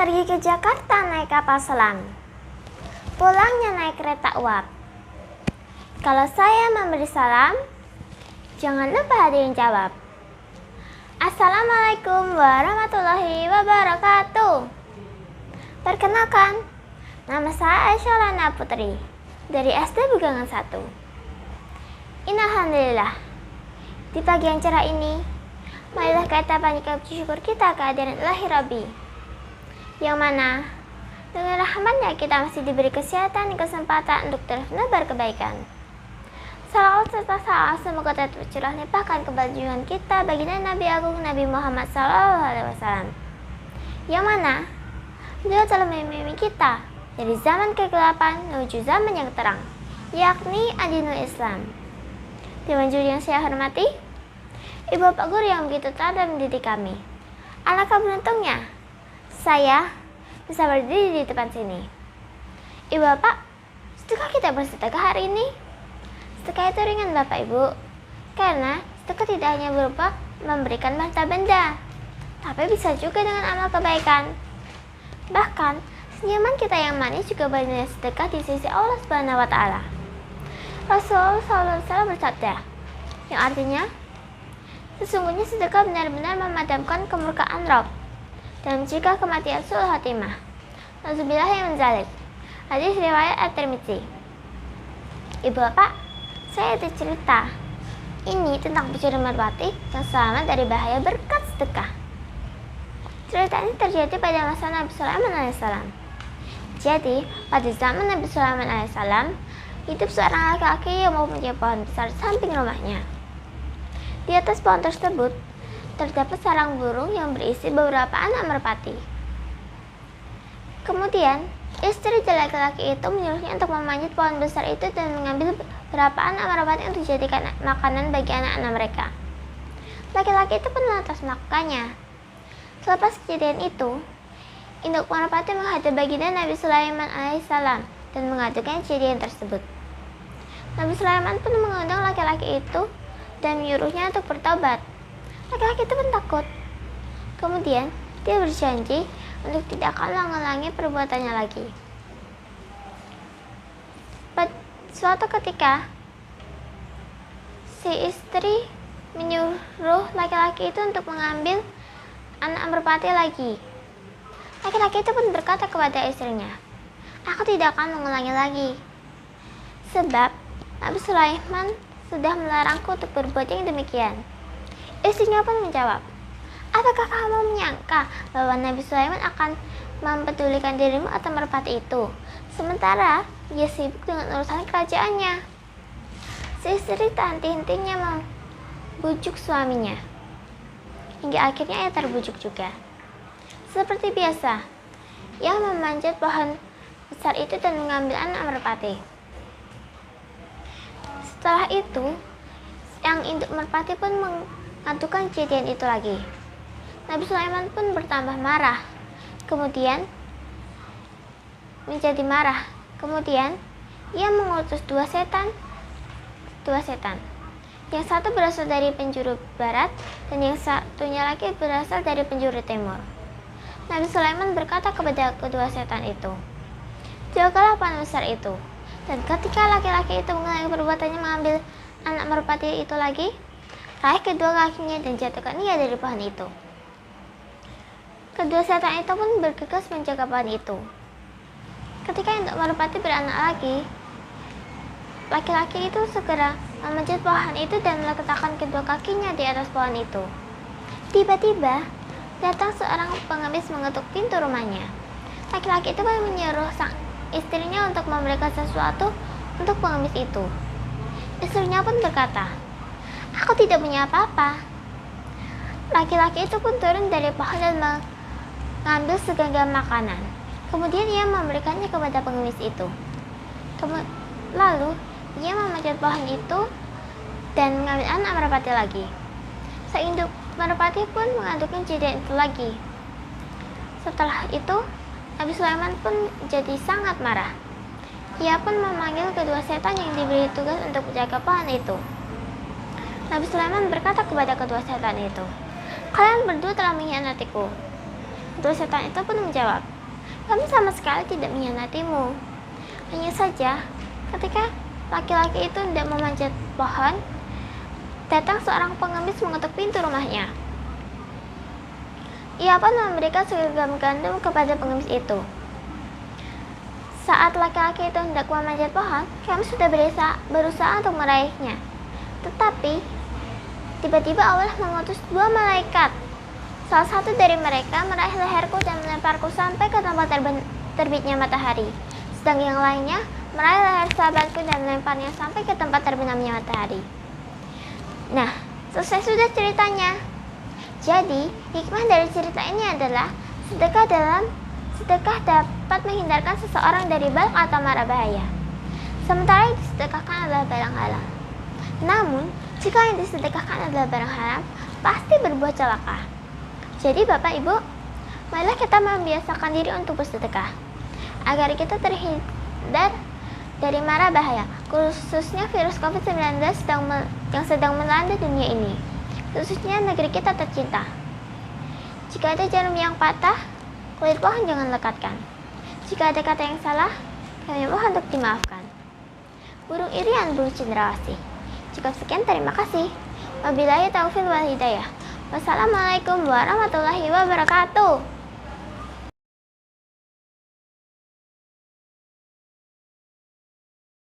Pergi ke Jakarta naik kapal selam, pulangnya naik kereta uap. Kalau saya memberi salam, jangan lupa hadirin jawab. Assalamualaikum warahmatullahi wabarakatuh. Perkenalkan, nama saya Aisyah Lana Putri dari SD Bugangan 1. Alhamdulillah, di pagi yang cerah ini, marilah kita panjatkan syukur kita kehadiran Ilahi Rabbi, yang mana dengan rahmatnya kita masih diberi kesehatan dan kesempatan untuk terus menebar kebaikan. Salawat serta salam semoga tetap tercurah limpahkan kepada junjungan kita baginda Nabi Agung Nabi Muhammad SAW, yang mana beliau telah membimbing kita dari zaman kegelapan menuju zaman yang terang, yakni adinul Islam. Dewan juri yang saya hormati, Ibu Bapak Guru yang begitu teladan mendidik kami, alangkah beruntungnya saya bisa berdiri di depan sini. Ibu Bapak, sudahkah kita bersedekah hari ini? Sedekah itu ringan Bapak Ibu, karena sedekah tidak hanya berupa memberikan harta benda, tapi bisa juga dengan amal kebaikan. Bahkan senyuman kita yang manis juga bernilai sedekah di sisi Allah Subhanahu wa Ta'ala. Rasulullah SAW bersabda, yang artinya, sesungguhnya sedekah benar-benar memadamkan kemurkaan Rabb dan mencegah kematian su'ul khatimah. Nauzubillahi min dzalik. Hadis riwayat At-Tirmidzi. Ibu Bapak, saya ada cerita ini tentang pencuri merpati yang selamat dari bahaya berkat sedekah. Cerita ini terjadi pada masa Nabi Sulaiman alaihissalam. Jadi, pada zaman Nabi Sulaiman alaihissalam, hidup seorang laki-laki yang mempunyai pohon besar di samping rumahnya. Di atas pohon tersebut, terdapat sarang burung yang berisi beberapa anak merpati. Kemudian, istri dari laki-laki itu menyuruhnya untuk memanjat pohon besar itu dan mengambil beberapa anak merpati untuk dijadikan makanan bagi anak-anak mereka. Laki-laki itu pun lantas melakukannya. Selepas kejadian itu, induk merpati menghadap baginda Nabi Sulaiman alaihissalam dan mengadukan kejadian tersebut. Nabi Sulaiman pun mengundang laki-laki itu dan menyuruhnya untuk bertobat. Laki-laki itu pun takut. Kemudian, dia berjanji untuk tidak akan mengulangi perbuatannya lagi. Suatu ketika, si istri menyuruh laki-laki itu untuk mengambil anak merpati lagi. Laki-laki itu pun berkata kepada istrinya, "Aku tidak akan mengulangi lagi, sebab Nabi Sulaiman sudah melarangku untuk berbuat yang demikian." Istrinya pun menjawab, "Apakah kamu menyangka bahwa Nabi Sulaiman akan mempedulikan dirimu atau merpati itu, sementara dia sibuk dengan urusan kerajaannya?" Si istri tak henti-hentinya membujuk suaminya, hingga akhirnya ia terbujuk juga. Seperti biasa, ia memanjat pohon besar itu dan mengambil anak merpati. Setelah itu, yang induk merpati pun mengadukan kejadian itu lagi. Nabi Sulaiman pun bertambah marah, kemudian menjadi marah. Kemudian ia mengutus dua setan. Yang satu berasal dari penjuru barat dan yang satunya lagi berasal dari penjuru timur. Nabi Sulaiman berkata kepada kedua setan itu, "Jagalah pohon besar itu." Dan ketika laki-laki itu mengulangi perbuatannya mengambil anak merpati itu lagi, raih kedua kakinya dan jatuhkan ia dari pohon itu. Kedua setan itu pun bergegas menjaga pohon itu. Ketika induk merpati beranak lagi, laki-laki itu segera memanjat pohon itu dan meletakkan kedua kakinya di atas pohon itu. Tiba-tiba, datang seorang pengemis mengetuk pintu rumahnya. Laki-laki itu pun menyuruh sang istrinya untuk memberikan sesuatu untuk pengemis itu. Istrinya pun berkata, "Aku tidak punya apa-apa." Laki-laki itu pun turun dari pohon dan mengambil segenggam makanan. Kemudian ia memberikannya kepada pengemis itu. Lalu ia memanjat pohon itu dan mengambil anak merpati lagi. Sang induk merpati pun mengadukan kejadian itu lagi. Setelah itu, Nabi Sulaiman pun jadi sangat marah. Ia pun memanggil kedua setan yang diberi tugas untuk menjaga pohon itu. Nabi Sulaiman berkata kepada kedua setan itu, "Kalian berdua telah mengkhianatiku. Lalu setan itu pun menjawab, kami sama sekali tidak mengkhianatimu. Hanya saja, ketika laki-laki itu tidak memanjat pohon, datang seorang pengemis mengetuk pintu rumahnya. Ia pun memberikan segenggam gandum kepada pengemis itu. Saat laki-laki itu hendak memanjat pohon, kami sudah berusaha untuk meraihnya. Tetapi, tiba-tiba Allah mengutus 2 malaikat. Salah satu dari mereka meraih leherku dan melemparku sampai ke tempat terbitnya matahari. Sedang yang lainnya meraih leher sahabatku dan melemparnya sampai ke tempat terbenamnya matahari. Nah, selesai sudah ceritanya. Jadi, hikmah dari cerita ini adalah sedekah dapat menghindarkan seseorang dari balak atau mara bahaya. Sementara yang disedekahkan adalah barang halal. Namun, jika yang disedekahkan adalah barang haram, pasti berbuah celaka. Jadi Bapak Ibu, marilah kita membiasakan diri untuk bersedekah agar kita terhindar dari mara bahaya, khususnya virus COVID-19 yang sedang melanda dunia ini, khususnya negeri kita tercinta. Jika ada jarum yang patah, kulit pohon jangan lekatkan. Jika ada kata yang salah, kami mohon untuk dimaafkan. Burung irian, burung cendrawasih. Cukup sekian, terima kasih. Wabillahi taufiq wal hidayah. Wassalamualaikum warahmatullahi wabarakatuh.